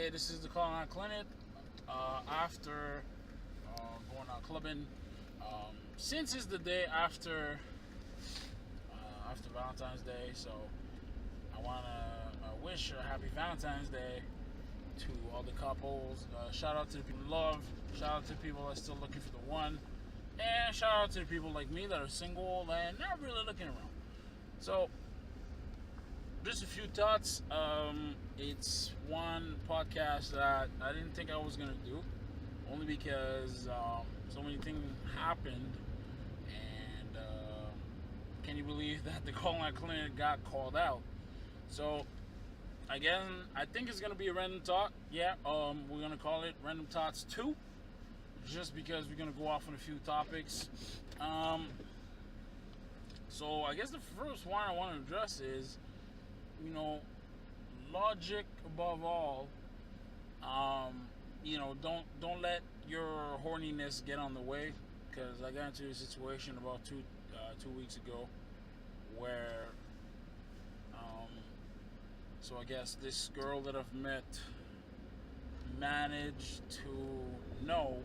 Hey, this is the Calling Out Clinic. After going out clubbing, since it's the day after Valentine's Day, so I wanna wish a happy Valentine's Day to all the couples. Shout out to the people in love. Shout out to the people that are still looking for the one, and shout out to the people like me that are single and not really looking around. So just a few thoughts. It's one podcast that I didn't think I was gonna do, only because so many things happened, and can you believe that the Calling Out Clinic got called out? So again, I think it's gonna be a random talk. Yeah, we're gonna call it Random Thoughts 2, just because we're gonna go off on a few topics. So I guess the first one I want to address is, logic above all. Don't let your horniness get on the way, because I got into a situation about 2 weeks ago where so I guess this girl that I've met managed to know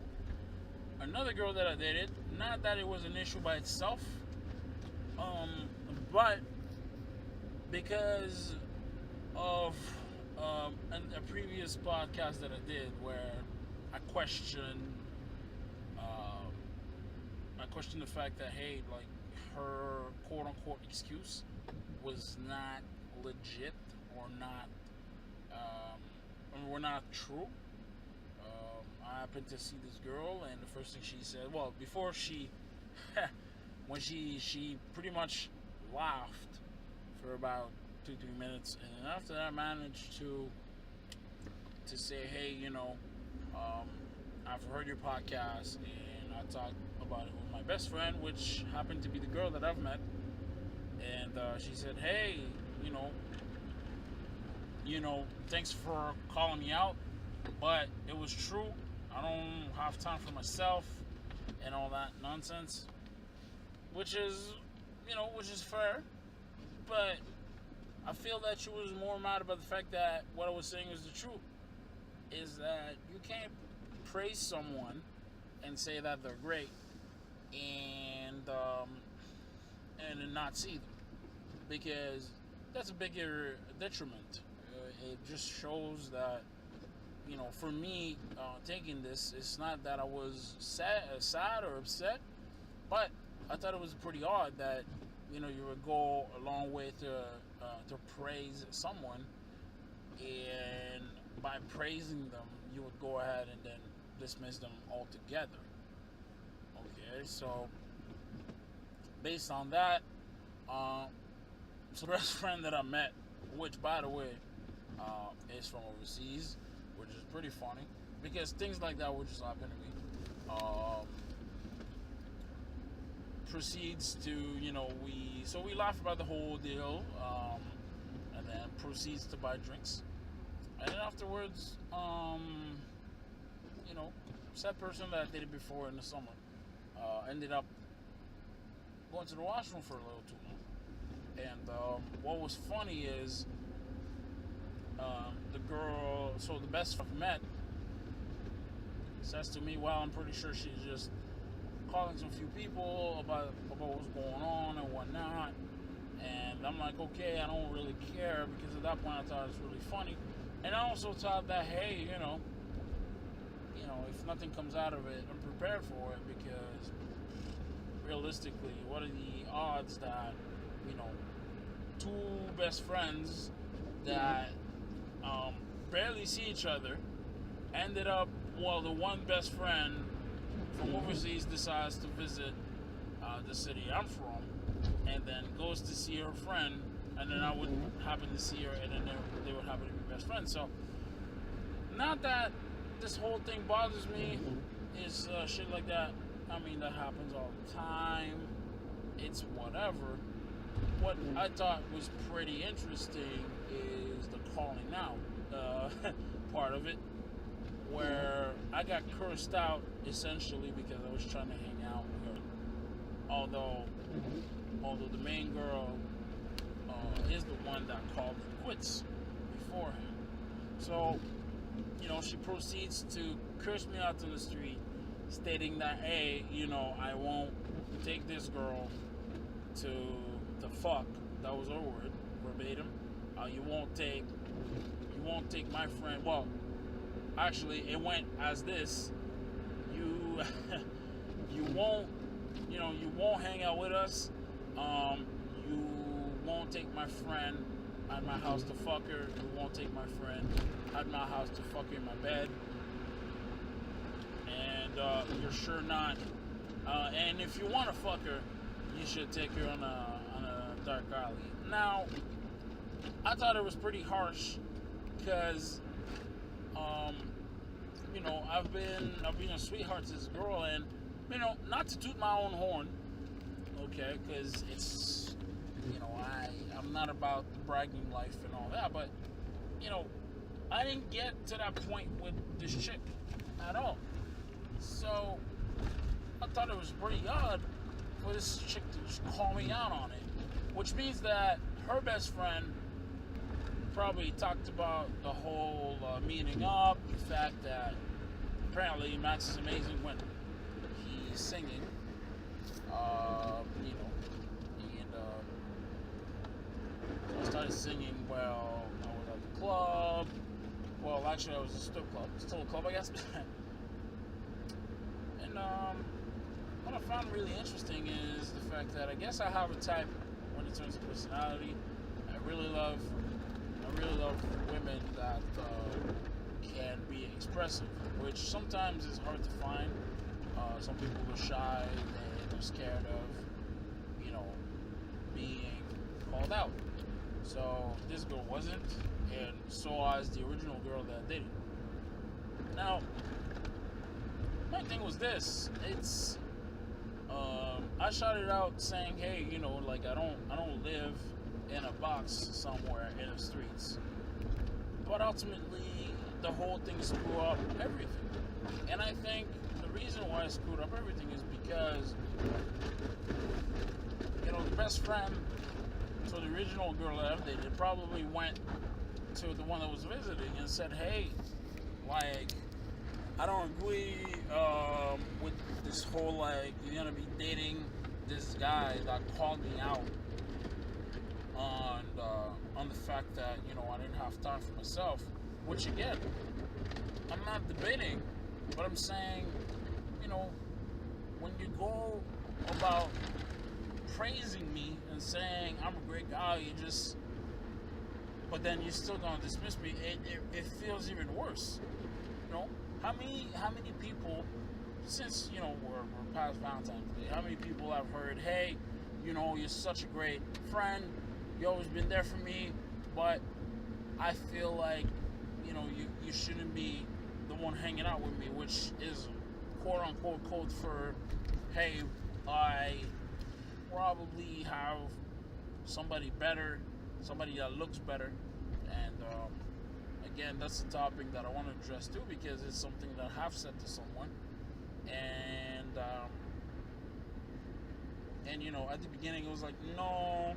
another girl that I dated. Not that it was an issue by itself, but because of a previous podcast that I did where I questioned the fact that, hey, like, her quote unquote excuse was not legit or not were not true. I happened to see this girl, and the first thing she said, well, before she when she pretty much laughed for about 2-3 minutes, and then after that I managed to say, hey, I've heard your podcast, and I talked about it with my best friend, which happened to be the girl that I've met, and she said, hey, thanks for calling me out, but it was true. I don't have time for myself and all that nonsense, which is fair, but I feel that she was more mad about the fact that what I was saying is the truth. Is that you can't praise someone and say that they're great and then not see them, because that's a bigger detriment. It just shows that, for me, taking this, it's not that I was sad or upset, but I thought it was pretty odd that you would go a long way to praise someone, and by praising them, you would go ahead and then dismiss them altogether. Okay, so based on that, so the best friend that I met, which by the way is from overseas, which is pretty funny because things like that would just happen to me. Proceeds to, we laugh about the whole deal, and then proceeds to buy drinks, and then afterwards, said person that I dated before in the summer ended up going to the washroom for a little too long. And what was funny is the girl, so the best I've met, says to me, well, I'm pretty sure she's just calling some few people about what's going on and whatnot. And I'm like, okay, I don't really care, because at that point I thought it was really funny. And I also thought that, hey, if nothing comes out of it, I'm prepared for it, because realistically, what are the odds that, two best friends that barely see each other ended up, well, the one best friend from overseas decides to visit the city I'm from, and then goes to see her friend, and then I would happen to see her, and then they would happen to be best friends. So, not that this whole thing bothers me, is shit like that. I mean, that happens all the time. It's whatever. What I thought was pretty interesting is the calling out part of it, where I got cursed out essentially because I was trying to hang out with her. Although the main girl is the one that called it quits beforehand. So she proceeds to curse me out to the street, stating that, hey, I won't take this girl to the fuck. That was her word, verbatim. You won't take my friend. Well, actually, it went as this: you, you won't hang out with us. You won't take my friend at my house to fuck her. You won't take my friend at my house to fuck her in my bed. And you're sure not. And if you want to fuck her, you should take her on a dark alley. Now, I thought it was pretty harsh because, I've been a sweetheart to this girl, and not to toot my own horn, okay, because it's, I'm not about the bragging life and all that, but I didn't get to that point with this chick at all. So I thought it was pretty odd for this chick to just call me out on it, which means that her best friend probably talked about the whole meeting up, the fact that apparently Max is amazing when he's singing, and I started singing while I was at the club. Well, actually, I was at a strip club. Still a club, I guess. And what I found really interesting is the fact that I guess I have a type when it comes to personality. I really love women that can be expressive, which sometimes is hard to find. Some people are shy, they're scared of, being called out. So this girl wasn't, and so was the original girl that I dated. Now, my thing was this: it's I shouted out saying, hey, I don't live in a box somewhere in the streets. But ultimately, the whole thing screwed up everything. And I think the reason why I screwed up everything is because, the best friend, so the original girl that I dated, probably went to the one that was visiting and said, hey, I don't agree with this whole, you're going to be dating this guy that called me out on the fact that I didn't have time for myself. Which again, I'm not debating, but I'm saying, when you go about praising me and saying I'm a great guy, but then you're still gonna dismiss me. It feels even worse. How many people, since we're past Valentine's Day, how many people have heard, hey, you're such a great friend. You always been there for me, but I feel like, you shouldn't be the one hanging out with me, which is quote-unquote code for, hey, I probably have somebody better, somebody that looks better, and again, that's the topic that I want to address too, because it's something that I have said to someone, and at the beginning it was like, no,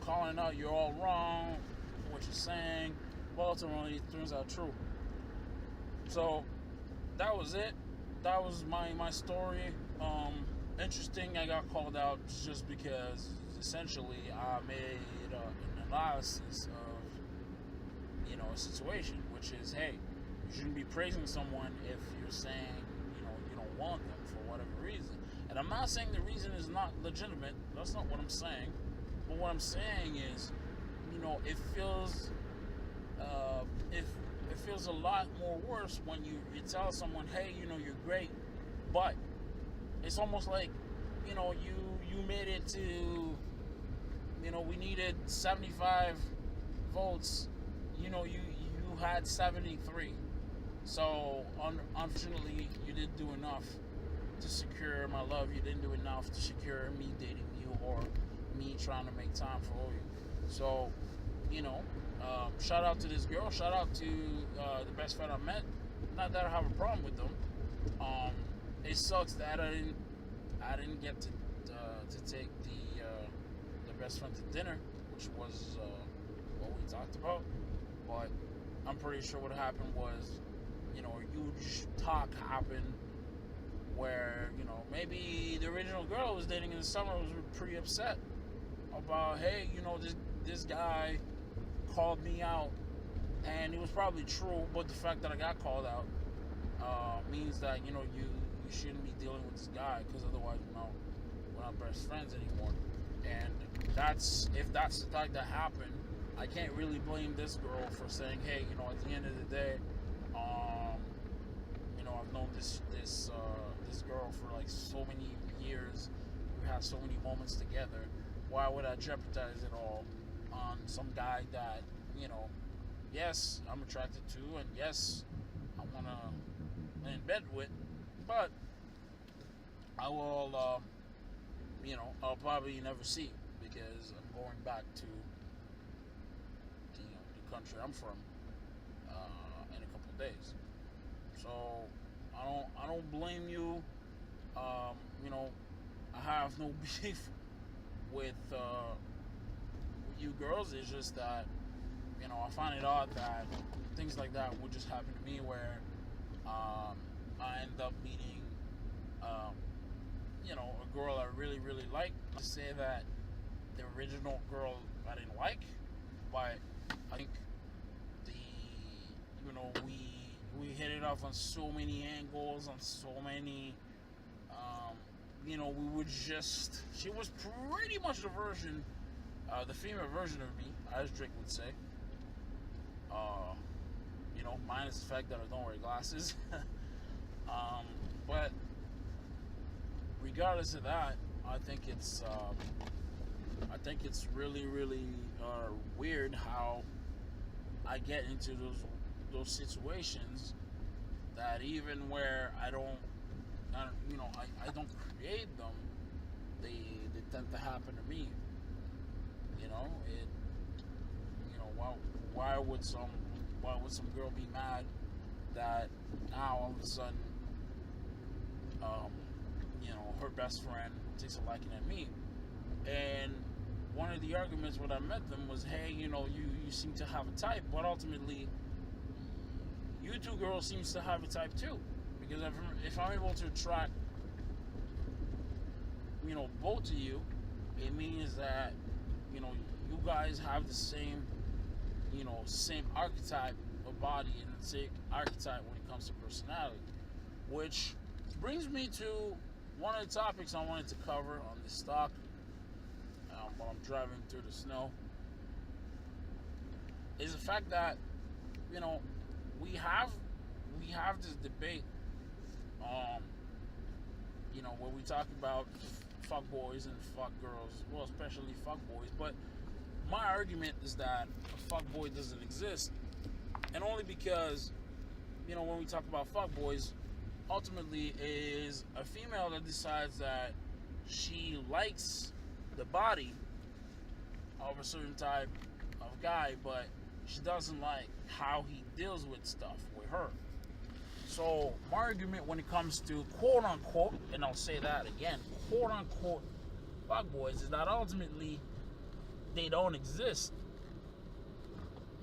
calling out, you're all wrong for what you're saying. Well, ultimately, it turns out true. So, that was it. That was my story. Interesting, I got called out just because, essentially, I made an analysis of, a situation, which is, hey, you shouldn't be praising someone if you're saying, you don't want them for whatever reason. And I'm not saying the reason is not legitimate. That's not what I'm saying. But what I'm saying is, it feels it feels a lot more worse when you tell someone, hey, you're great, but it's almost like, you made it to, we needed 75 votes, you had 73. So unfortunately, you didn't do enough to secure my love. You didn't do enough to secure me dating you or me trying to make time for you. So, shout out to this girl. Shout out to the best friend I met. Not that I have a problem with them. It sucks that I didn't get to take the best friend to dinner, which was what we talked about. But I'm pretty sure what happened was, a huge talk happened where, maybe the original girl I was dating in the summer was pretty upset about, hey, this guy called me out, and it was probably true, but the fact that I got called out means that, you shouldn't be dealing with this guy, because otherwise, we're not best friends anymore. And if that's the fact that happened, I can't really blame this girl for saying, hey, at the end of the day, I've known this girl for like so many years. We've had so many moments together. Why would I jeopardize it all on some guy that, yes, I'm attracted to, and yes, I want to in bed with, but I will, I'll probably never see, because I'm going back to the country I'm from in a couple of days. So I don't blame you. I have no beef with you girls. It's just that I find it odd that things like that would just happen to me, where I end up meeting a girl I really, really like. To say that the original girl I didn't like, but I think we hit it off on so many angles, on so many, she was pretty much the female version of me, as Drake would say. Minus the fact that I don't wear glasses. But regardless of that, I think it's really, really weird how I get into those situations that even where I don't create them, they tend to happen to me. Why would some girl be mad that now all of a sudden her best friend takes a liking at me? And one of the arguments when I met them was, hey, you seem to have a type, but ultimately you two girls seems to have a type too, because if I'm able to attract both of you, it means that you guys have the same same archetype of body and the same archetype when it comes to personality, which brings me to one of the topics I wanted to cover on this talk while I'm driving through the snow, is the fact that we have this debate where we talk about fuck boys and fuck girls, well, especially fuck boys, but my argument is that a fuck boy doesn't exist, and only because when we talk about fuck boys, ultimately is a female that decides that she likes the body of a certain type of guy, but she doesn't like how he deals with stuff with her. So my argument when it comes to quote unquote, and I'll say that again, quote unquote fuckboys, is that ultimately they don't exist.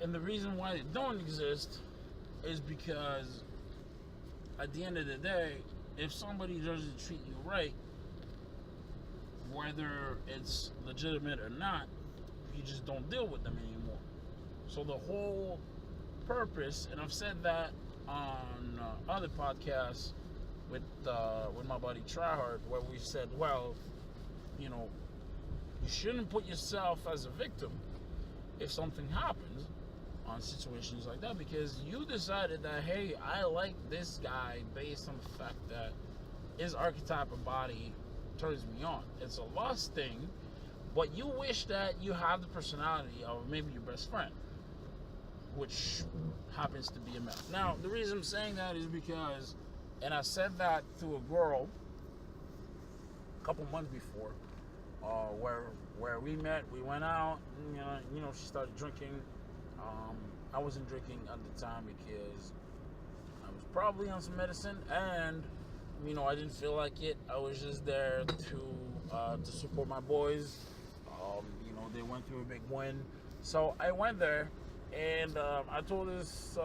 And the reason why they don't exist is because at the end of the day, if somebody doesn't treat you right, whether it's legitimate or not, you just don't deal with them anymore. So the whole purpose, and I've said that on other podcasts with my buddy Tryhard, where we said, well, you shouldn't put yourself as a victim if something happens on situations like that, because you decided that, hey, I like this guy based on the fact that his archetype of body turns me on. It's a lust thing, but you wish that you have the personality of maybe your best friend, which happens to be a male. Now, the reason I'm saying that is because, and I said that to a girl a couple months before, where we met, we went out, she started drinking. I wasn't drinking at the time because I was probably on some medicine, and I didn't feel like it. I was just there to support my boys. They went through a big win, so I went there, And I told this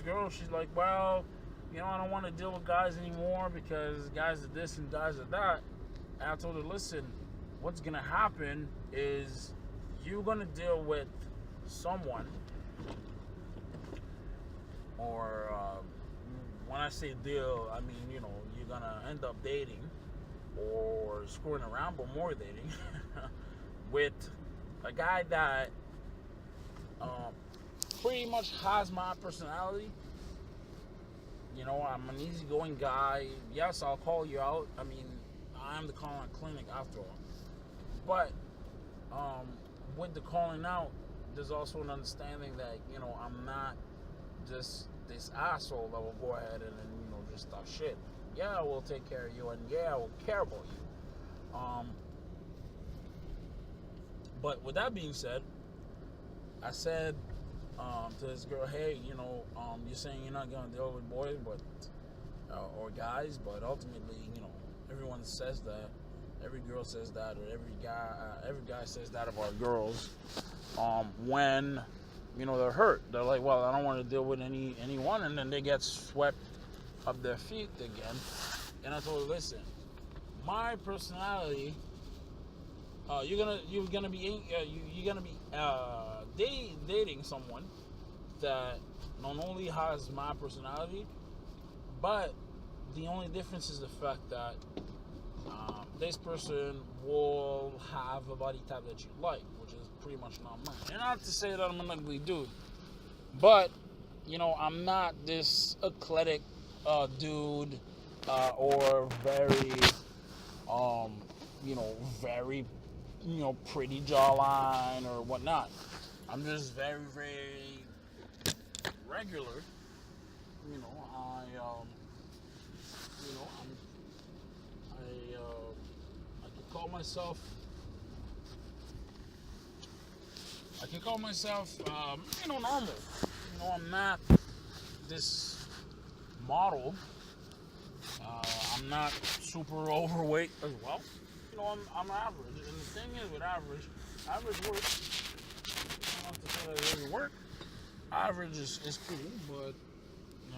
girl, she's like, well, I don't want to deal with guys anymore because guys are this and guys are that. And I told her, listen, what's gonna happen is you're gonna deal with someone, or when I say deal, I mean you're gonna end up dating or screwing around, but more dating with a guy that pretty much has my personality. I'm an easygoing guy. Yes, I'll call you out. I mean, I'm the calling clinic after all. But with the calling out, there's also an understanding that I'm not just this asshole that will go ahead and just talk shit. Yeah, I will take care of you, and yeah, I will care about you. But with that being said, I said to this girl, hey, you're saying you're not gonna deal with boys, but or guys, but ultimately, everyone says that, every girl says that, or every guy says that about girls. When they're hurt, they're like, well, I don't want to deal with anyone, and then they get swept up their feet again. And I told her, listen, my personality, you're gonna be dating someone that not only has my personality, but the only difference is the fact that this person will have a body type that you like, which is pretty much not mine. And not to say that I'm an ugly dude, but I'm not this eclectic dude or very very pretty jawline or whatnot. I'm just very, very regular. I can call myself. Normal. I'm not this model. I'm not super overweight as well. I'm average. And the thing is with average works. I don't have to say that it doesn't work. Average is cool, but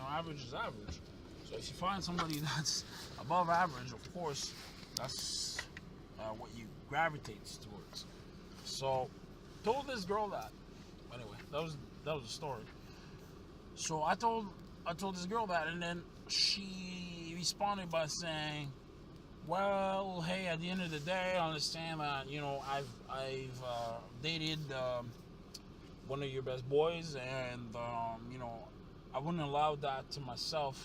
average is average. So if you find somebody that's above average, of course, that's what you gravitate towards. So, told this girl that. Anyway, that was the story. So I told this girl that, and then she responded by saying, well, hey, at the end of the day, I understand that I've dated one of your best boys, and I wouldn't allow that to myself